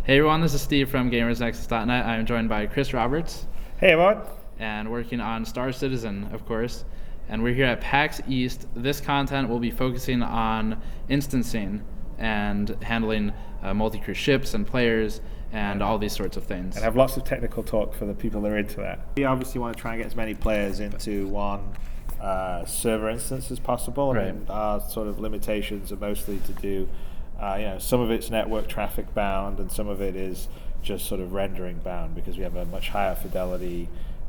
Hey everyone, this is Steve from GamersNexus.net. I'm joined by Chris Roberts, Hey everyone. and working on Star Citizen, of course. And we're here at PAX East. This content will be focusing on instancing and handling multi-crew ships and players and all these sorts of things. And have lots of technical talk for the people that are into that. We obviously want to try and get as many players into one server instance as possible. Right. And our sort of limitations are mostly to do, some of it's network traffic bound and some of it is just sort of rendering bound because we have a much higher fidelity,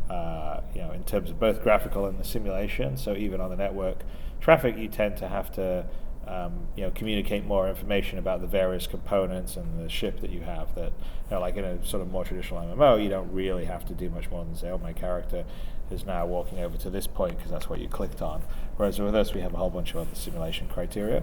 in terms of both graphical and the simulation. So even on the network traffic, you tend to have to communicate more information about the various components and the ship that you have. That, like in a sort of more traditional MMO, you don't really have to do much more than say, oh, my character is now walking over to this point because that's what you clicked on. Whereas with us, we have a whole bunch of other simulation criteria.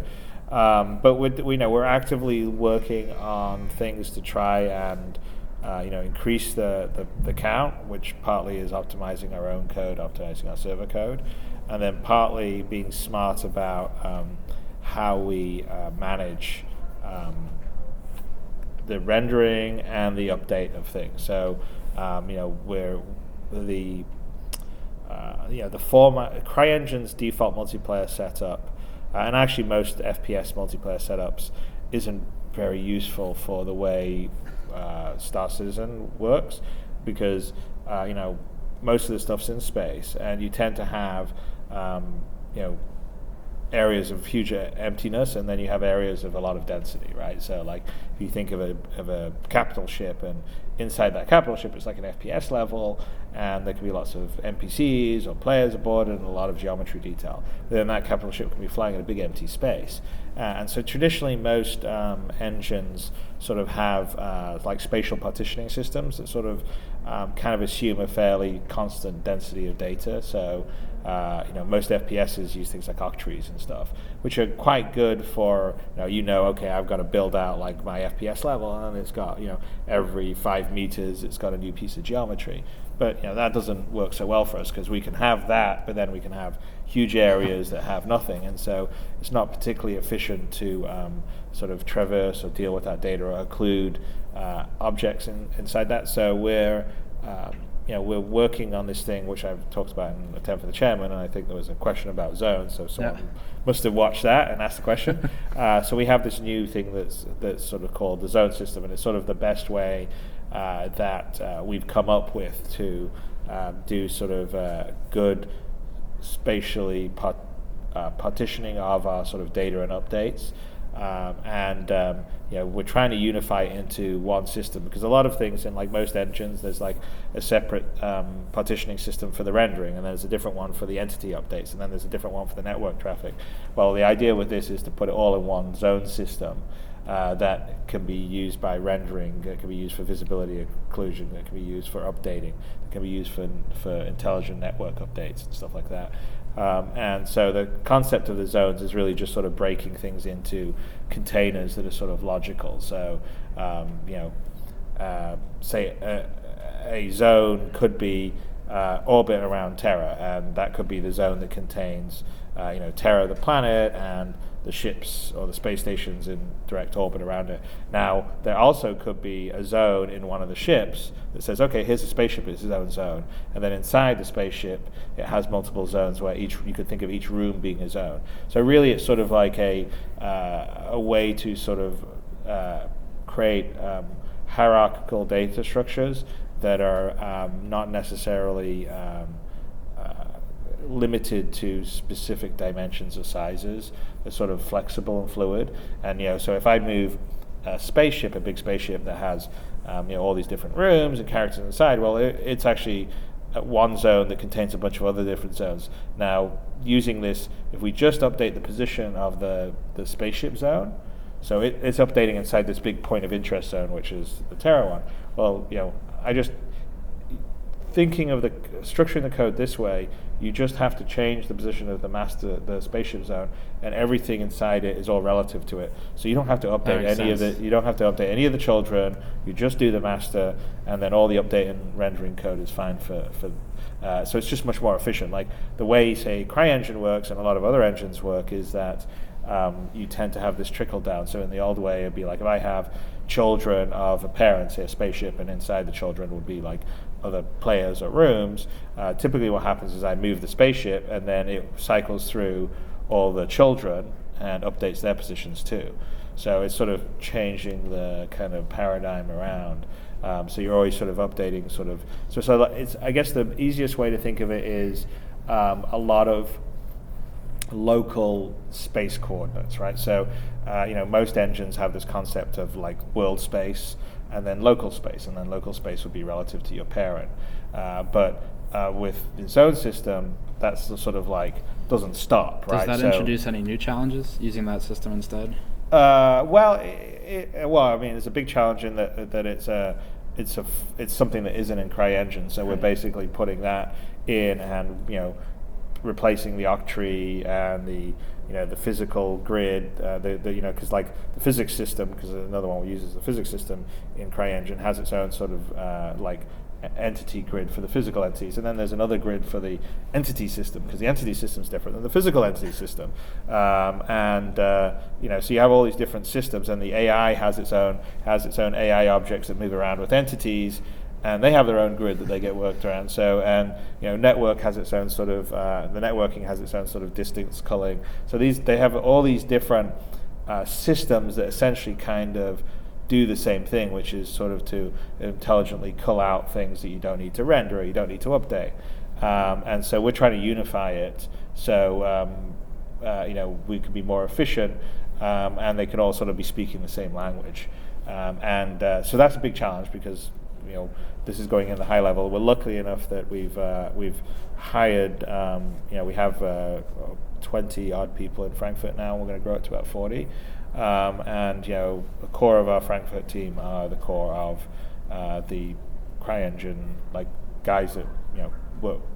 But we're actively working on things to try and increase the count, which partly is optimizing our own code, optimizing our server code, and then partly being smart about how we manage the rendering and the update of things. So, where the format CryEngine's default multiplayer setup, and actually most FPS multiplayer setups, isn't very useful for the way Star Citizen works, because most of the stuff's in space, and you tend to have areas of huge emptiness, and then you have areas of a lot of density, right? So like if you think of a capital ship, and inside that capital ship it's like an FPS level, and there can be lots of NPCs or players aboard and a lot of geometry detail. Then that capital ship can be flying in a big empty space. And so traditionally most engines sort of have like spatial partitioning systems that sort of kind of assume a fairly constant density of data. So most FPSs use things like octrees and stuff, which are quite good for, okay, I've got to build out like my FPS level, and it's got, every 5 meters it's got a new piece of geometry. But that doesn't work so well for us, because we can have that, but then we can have huge areas that have nothing, and so it's not particularly efficient to sort of traverse or deal with that data or occlude objects inside that. So we're working on this thing, which I've talked about in Attempt for the Chairman, and I think there was a question about zones, so someone must have watched that and asked the question. So we have this new thing that's sort of called the zone system, and it's sort of the best way that we've come up with to do sort of good spatially partitioning of our sort of data and updates. We're trying to unify it into one system, because a lot of things in like most engines, there's like a separate partitioning system for the rendering, and there's a different one for the entity updates, and then there's a different one for the network traffic. Well, the idea with this is to put it all in one zone system that can be used by rendering, that can be used for visibility occlusion, that can be used for updating, that can be used for intelligent network updates and stuff like that. And so the concept of the zones is really just sort of breaking things into containers that are sort of logical. So, say a zone could be orbit around Terra, and that could be the zone that contains Terra, the planet, and the ships or the space stations in direct orbit around it. Now, there also could be a zone in one of the ships that says, okay, here's a spaceship, it's its own zone. And then inside the spaceship, it has multiple zones where you could think of each room being a zone. So really, it's sort of like a way to sort of create hierarchical data structures that are not necessarily limited to specific dimensions or sizes. They're sort of flexible and fluid. And so if I move a spaceship, a big spaceship that has all these different rooms and characters inside, well, it's actually one zone that contains a bunch of other different zones. Now, using this, if we just update the position of the spaceship zone, so it's updating inside this big point of interest zone, which is the Terra one. Well, I just thinking of the structuring the code this way, you just have to change the position of the spaceship zone, and everything inside it is all relative to it. So you don't have to update any of the children. You just do the master, and then all the update and rendering code is fine for. So it's just much more efficient. Like the way, say, CryEngine works and a lot of other engines work is that you tend to have this trickle down. So in the old way, it'd be like if I have children of a parent, say a spaceship, and inside the children would be like other players or rooms. Typically what happens is I move the spaceship and then it cycles through all the children and updates their positions too. So it's sort of changing the kind of paradigm around. So you're always sort of updating so it's, I guess the easiest way to think of it is a lot of local space coordinates, right? So most engines have this concept of like world space and then local space would be relative to your parent. But with the zone system, that's the sort of like doesn't stop, right? Does that introduce any new challenges using that system instead? Well, I mean, it's a big challenge in that it's something that isn't in CryEngine. So we're basically putting that in and replacing the octree and the physical grid, because like the physics system, because another one we use is the physics system in CryEngine has its own sort of like entity grid for the physical entities, and then there's another grid for the entity system, because the entity system is different than the physical entity system. So you have all these different systems, and the AI has its own AI objects that move around with entities, and they have their own grid that they get worked around. So, and network has its own sort of the networking has its own sort of distance culling. So they have all these different systems that essentially kind of do the same thing, which is sort of to intelligently cull out things that you don't need to render or you don't need to update. And so we're trying to unify it so we can be more efficient, and they can all sort of be speaking the same language. So that's a big challenge because this is going in the high level. We're lucky enough that we've hired we have 20 odd people in Frankfurt now. We're going to grow it to about 40. The core of our Frankfurt team are the core of the CryEngine, like guys that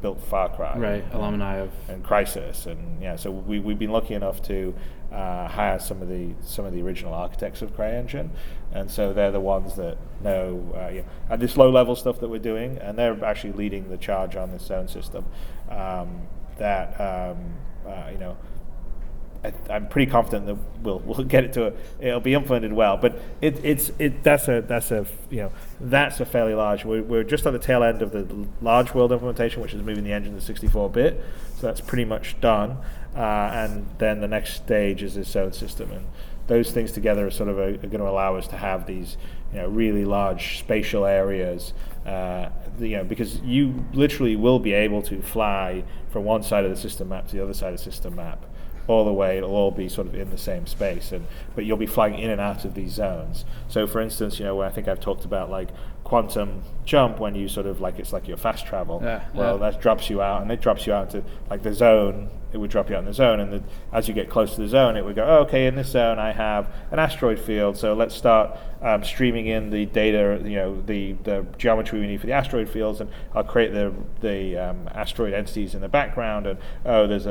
built Far Cry, right? Alumni of and Crysis, and so we've been lucky enough to hire some of the original architects of CryEngine, and so they're the ones that know and this low level stuff that we're doing, and they're actually leading the charge on this zone system. I'm pretty confident that we'll get it to it'll be implemented well, but that's a fairly large. We're just on the tail end of the large world implementation, which is moving the engine to 64-bit. So that's pretty much done, and then the next stage is this zone system, and those things together are sort of are going to allow us to have these really large spatial areas. Because you literally will be able to fly from one side of the system map to the other side of the system map. All the way, it'll all be sort of in the same space, but you'll be flying in and out of these zones. So, for instance, where I think I've talked about like quantum jump, when you sort of like it's like your fast travel. That drops you out, and it drops you out into like the zone. It would drop you out in the zone, and as you get close to the zone, it would go, okay, in this zone I have an asteroid field, so let's start streaming in the data, the geometry we need for the asteroid fields, and I'll create the asteroid entities in the background, and there's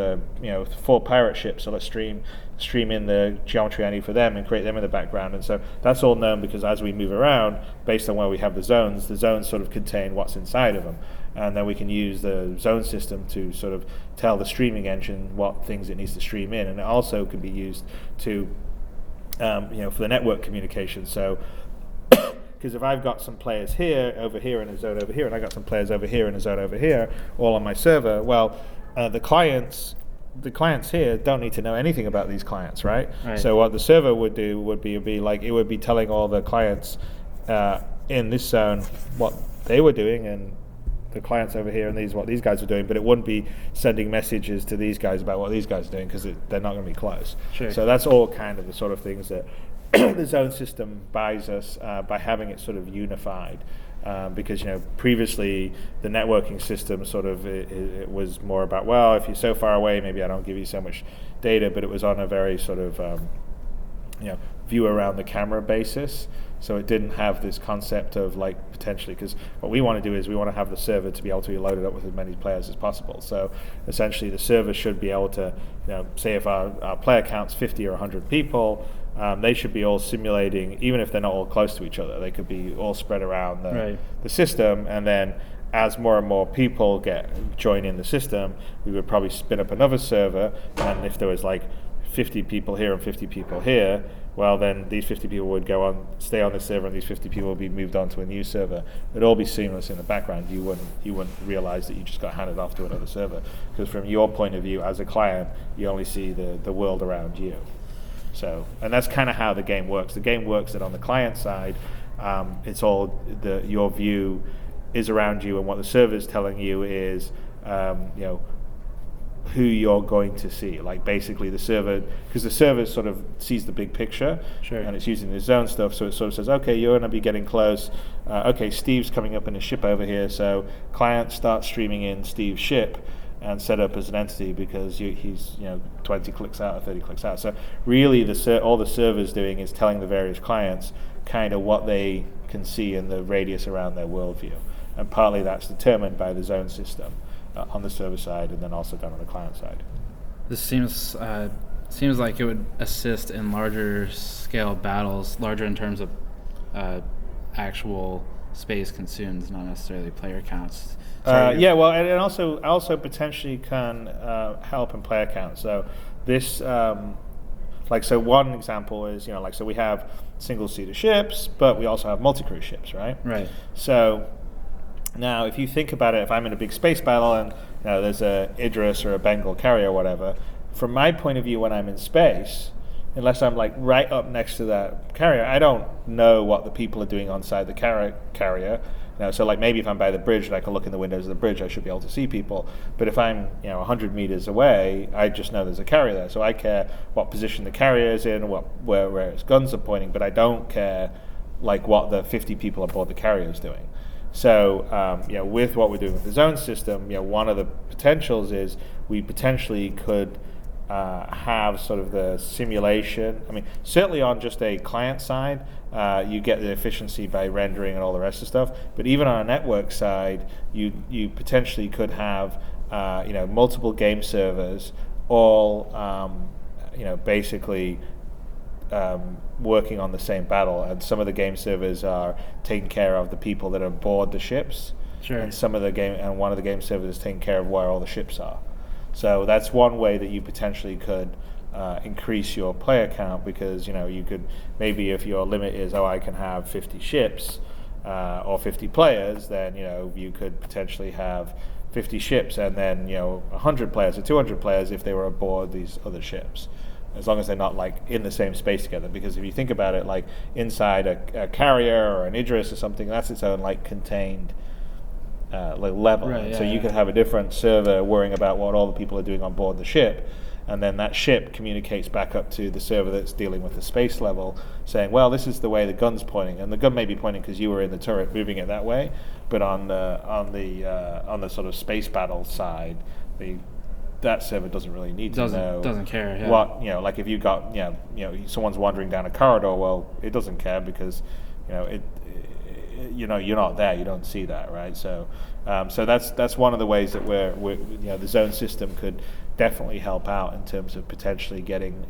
4 pirate ships, so let's stream in the geometry I need for them and create them in the background. And so that's all known because as we move around, based on where we have the zones sort of contain what's inside of them. And then we can use the zone system to sort of tell the streaming engine what things it needs to stream in. And it also can be used to, for the network communication. So, because if I've got some players over here in a zone over here, and I've got some players over here in a zone over here, all on my server, well, the clients here don't need to know anything about these clients, right? So what the server would do would be like, it would be telling all the clients in this zone what they were doing, and the clients over here and what these guys are doing, but it wouldn't be sending messages to these guys about what these guys are doing because they're not going to be close. Sure. So that's all kind of the sort of things that the zone system buys us by having it sort of unified. Because previously the networking system sort of it was more about, well, if you're so far away, maybe I don't give you so much data, but it was on a very sort of view around the camera basis. So it didn't have this concept of like potentially, because what we want to do is we want to have the server to be able to be loaded up with as many players as possible. So essentially the server should be able to, say if our player count's 50 or 100 people, they should be all simulating, even if they're not all close to each other. They could be all spread around the system, and then as more and more people join in the system, we would probably spin up another server, and if there was like 50 people here and 50 people here, well, then these 50 people would stay on this server, and these 50 people would be moved on to a new server. It'd all be seamless in the background. You wouldn't realize that you just got handed off to another server, because from your point of view as a client, you only see the world around you. So, and that's kind of how the game works. The game works that on the client side, it's all your view is around you, and what the server is telling you is, who you're going to see. Like basically the server, because the server sort of sees the big picture, sure, and it's using the zone stuff, so it sort of says, okay, you're going to be getting close. Okay, Steve's coming up in a ship over here, so client starts streaming in Steve's ship and set up as an entity, because he's 20 clicks out or 30 clicks out. So really all the server's doing is telling the various clients kind of what they can see in the radius around their worldview. And partly that's determined by the zone system on the server side, and then also done on the client side. This seems like it would assist in larger scale battles, larger in terms of actual space consumed, not necessarily player counts. Yeah, well, and it also potentially can help in player count. So this, so one example is, so we have single-seater ships, but we also have multi-crew ships, right? Right. So now, if you think about it, if I'm in a big space battle and there's a Idris or a Bengal carrier or whatever, from my point of view when I'm in space, unless I'm like right up next to that carrier, I don't know what the people are doing inside the carrier. So like maybe if I'm by the bridge and I can look in the windows of the bridge, I should be able to see people. But if I'm 100 meters away, I just know there's a carrier there. So I care what position the carrier is in, where its guns are pointing, but I don't care like what the 50 people aboard the carrier is doing. So, with what we're doing with the zone system, one of the potentials is we potentially could have sort of the simulation. I mean, certainly on just a client side, you get the efficiency by rendering and all the rest of stuff. But even on a network side, you potentially could have multiple game servers all basically working on the same battle, and some of the game servers are taking care of the people that are aboard the ships, sure, and one of the game servers is taking care of where all the ships are. So that's one way that you potentially could increase your player count, because you could maybe, if your limit is I can have 50 ships or 50 players, then you could potentially have 50 ships and then 100 players or 200 players if they were aboard these other ships, as long as they're not like in the same space together. Because if you think about it, like inside a carrier or an Idris or something, that's its own like contained level. Right, yeah, so you yeah. could have a different server worrying about what all the people are doing on board the ship, and then that ship communicates back up to the server that's dealing with the space level, saying, well, this is the way the gun's pointing, and the gun may be pointing because you were in the turret moving it that way, but on the sort of space battle side, that server doesn't really need to know. Doesn't care. Yeah. What like if you got someone's wandering down a corridor, well, it doesn't care because you're not there, you don't see that, right? So that's one of the ways that we're the zone system could definitely help out in terms of potentially getting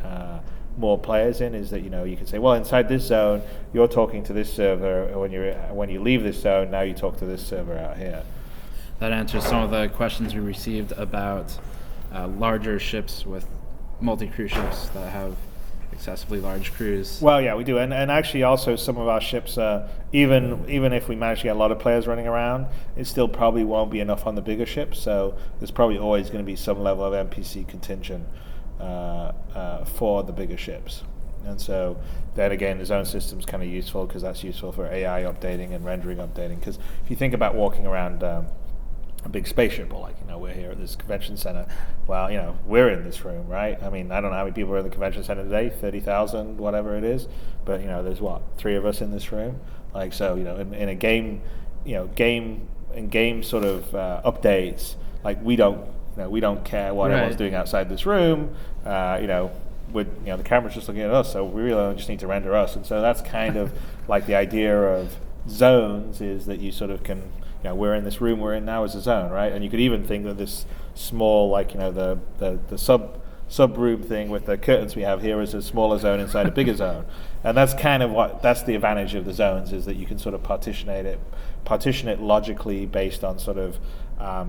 more players in. Is that you can say, well, inside this zone you're talking to this server, when you leave this zone, now you talk to this server out here. That answers some of the questions we received about larger ships with multi-crew ships that have excessively large crews. Well, yeah, we do, and actually also some of our ships, even if we manage to get a lot of players running around, it still probably won't be enough on the bigger ships. So there's probably always going to be some level of NPC contingent for the bigger ships. And so then again, the zone system's kind of useful because that's useful for AI updating and rendering updating. Because if you think about walking around a big spaceship, or like we're here at this convention center, well, we're in this room, right? I mean, I don't know how many people are in the convention center today, 30,000, whatever it is, but there's 3 of us in this room. Like, so in a game, game sort of updates, like we don't care what everyone's doing outside this room. The camera's just looking at us, so we really just need to render us. And so that's kind of like the idea of zones, is that you sort of can, we're in this room we're in now as a zone, right? And you could even think that this small, the sub room thing with the curtains we have here is a smaller zone inside a bigger zone. And that's kind of that's the advantage of the zones, is that you can sort of partition it logically based on sort of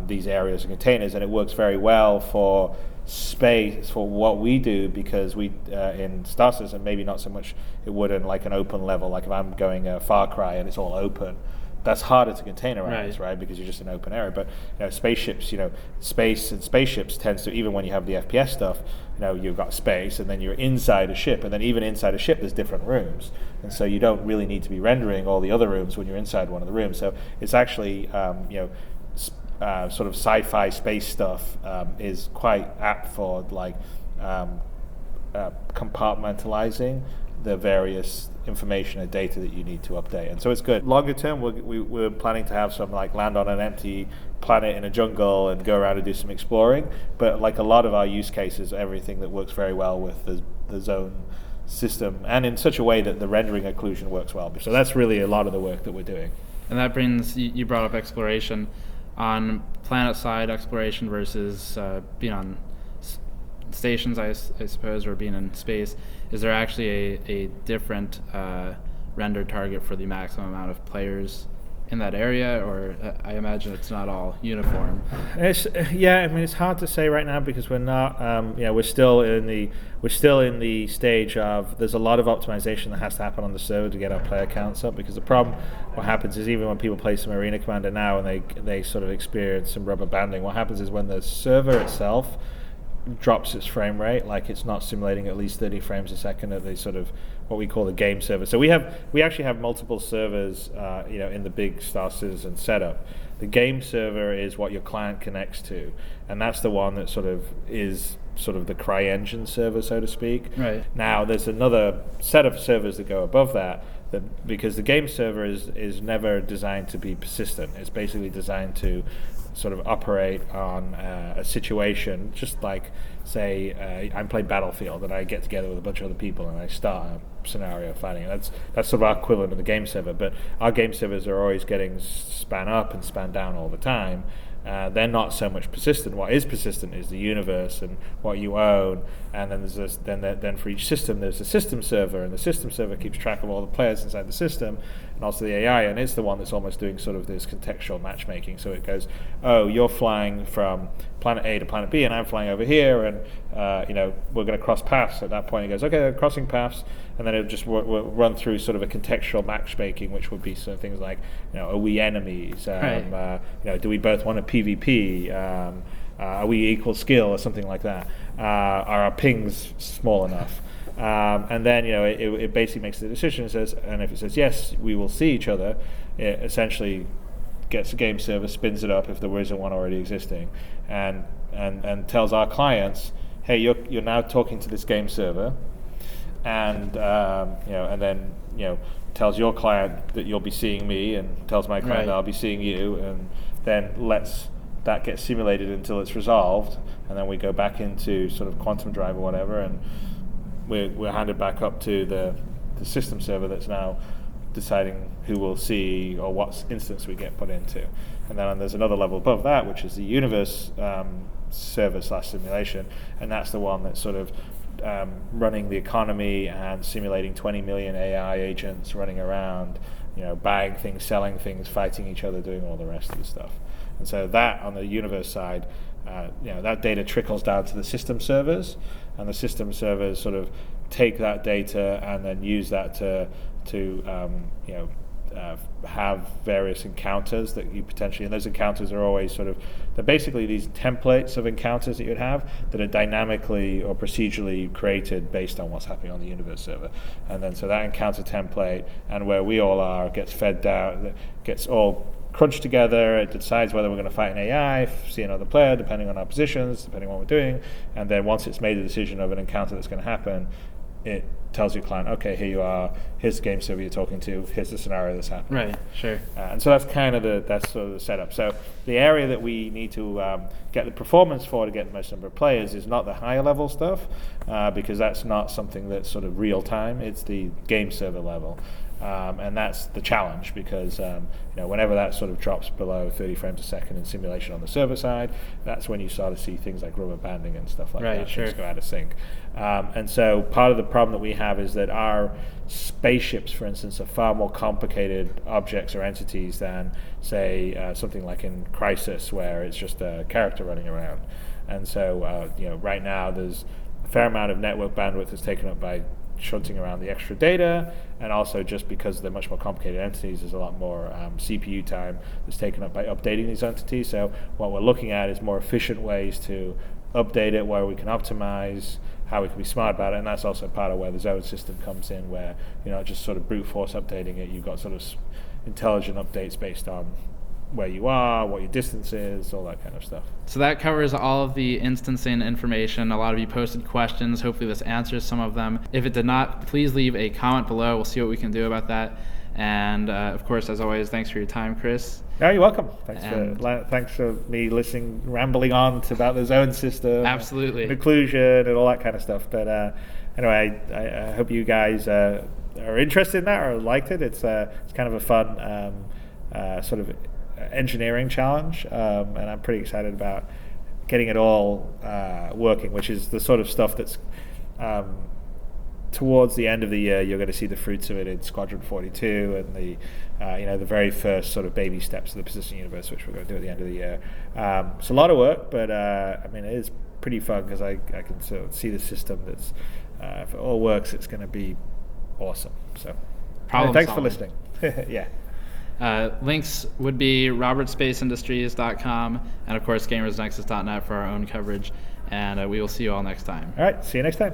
these areas and containers, and it works very well for space for what we do, because we in Star Citizen maybe not so much it would in like an open level, like if I'm going a Far Cry and it's all open, that's harder to containerize, right? Because you're just in an open area. But spaceships, space and spaceships tends to, even when you have the FPS stuff, you've got space and then you're inside a ship, and then even inside a ship there's different rooms, and so you don't really need to be rendering all the other rooms when you're inside one of the rooms. So it's actually sort of sci-fi space stuff is quite apt for like compartmentalizing the various information and data that you need to update, and so it's good. Longer term, we're planning to have some like land on an empty planet in a jungle and go around and do some exploring. But like a lot of our use cases, everything that works very well with the zone system, and in such a way that the rendering occlusion works well. So that's really a lot of the work that we're doing. And that brings, you brought up exploration. On planet side exploration versus being on stations, I suppose, or being in space, is there actually a different render target for the maximum amount of players in that area, or I imagine it's not all uniform? It's hard to say right now, because we're not we're still in the stage of, there's a lot of optimization that has to happen on the server to get our player counts up, because the problem, what happens is, even when people play some Arena Commander now and they sort of experience some rubber banding, what happens is when the server itself drops its frame rate, like it's not simulating at least 30 frames a second at the sort of what we call the game server. So we actually have multiple servers in the big Star Citizen setup. The game server is what your client connects to, and that's the one that sort of is sort of the CryEngine server, so to speak. Right. Now there's another set of servers that go above that, because the game server is never designed to be persistent. It's basically designed to sort of operate on a situation, just like, say, I'm playing Battlefield and I get together with a bunch of other people and I start a scenario fighting. That's sort of our equivalent of the game server, but our game servers are always getting span up and span down all the time. They're not so much persistent. What is persistent is the universe and what you own, and then there's this, then for each system there's a system server, and the system server keeps track of all the players inside the system, and also the AI, and it's the one that's almost doing sort of this contextual matchmaking. So it goes, oh, you're flying from planet A to planet B, and I'm flying over here, and we're going to cross paths. At that point, it goes, okay, they're crossing paths, and then it'll just run through sort of a contextual matchmaking, which would be sort of things like, are we enemies? Right. Do we both want a PvP? Are we equal skill, or something like that? Are our pings small enough? And then it basically makes the decision. And if it says yes, we will see each other, it essentially gets a game server, spins it up if there isn't one already existing, and tells our clients, hey, you're now talking to this game server, and and then tells your client that you'll be seeing me, and tells my client Right. that I'll be seeing you, and then lets that get simulated until it's resolved, and then we go back into sort of quantum drive or whatever, and we're handed back up to the system server that's now deciding who we'll see or what instance we get put into. And then there's another level above that, which is the universe server / simulation, and that's the one that's sort of running the economy and simulating 20 million AI agents running around, buying things, selling things, fighting each other, doing all the rest of the stuff. And so that, on the universe side, that data trickles down to the system servers, and the system servers sort of take that data and then use that to have various encounters that you potentially, and those encounters are always they're basically these templates of encounters that you'd have that are dynamically or procedurally created based on what's happening on the universe server. And then so that encounter template and where we all are gets fed down, gets all crunched together. It decides whether we're going to fight an AI, see another player, depending on our positions, depending on what we're doing. And then once it's made a decision of an encounter that's going to happen, it tells your client, okay, here you are, here's the game server you're talking to, here's the scenario that's happening. Right, sure. And so that's kind of that's sort of the setup. So the area that we need to get the performance for to get the most number of players is not the higher level stuff, because that's not something that's sort of real time. It's the game server level. And that's the challenge because whenever that sort of drops below 30 frames a second in simulation on the server side, that's when you start to see things like rubber banding and stuff like that. Sure. Things go out of sync. And so part of the problem that we have is that our spaceships, for instance, are far more complicated objects or entities than, say, something like in Crysis, where it's just a character running around. And so, right now there's a fair amount of network bandwidth that's taken up by shunting around the extra data, and also just because they're much more complicated entities, there's a lot more CPU time that's taken up by updating these entities. So what we're looking at is more efficient ways to update it, where we can optimize, how we can be smart about it, and that's also part of where the zone system comes in, where you're not just sort of brute force updating it, you've got sort of intelligent updates based on where you are, what your distance is, all that kind of stuff. So that covers all of the instancing information. A lot of you posted questions. Hopefully this answers some of them. If it did not, please leave a comment below. We'll see what we can do about that. And of course, as always, thanks for your time, Chris. Oh, you're welcome. Thanks for me rambling on about the zone system, absolutely, and occlusion and all that kind of stuff. But anyway, I hope you guys are interested in that or liked it. It's kind of a fun sort of engineering challenge, and I'm pretty excited about getting it all working, which is the sort of stuff that's towards the end of the year you're going to see the fruits of it in Squadron 42 and the very first sort of baby steps of the Persistent Universe, which we're going to do at the end of the year. It's a lot of work, but it is pretty fun because I can sort of see the system that's if it all works, it's going to be awesome. So thanks for listening. Yeah. Links would be robertspaceindustries.com and of course gamersnexus.net for our own coverage, and we will see you all next time. All right, see you next time.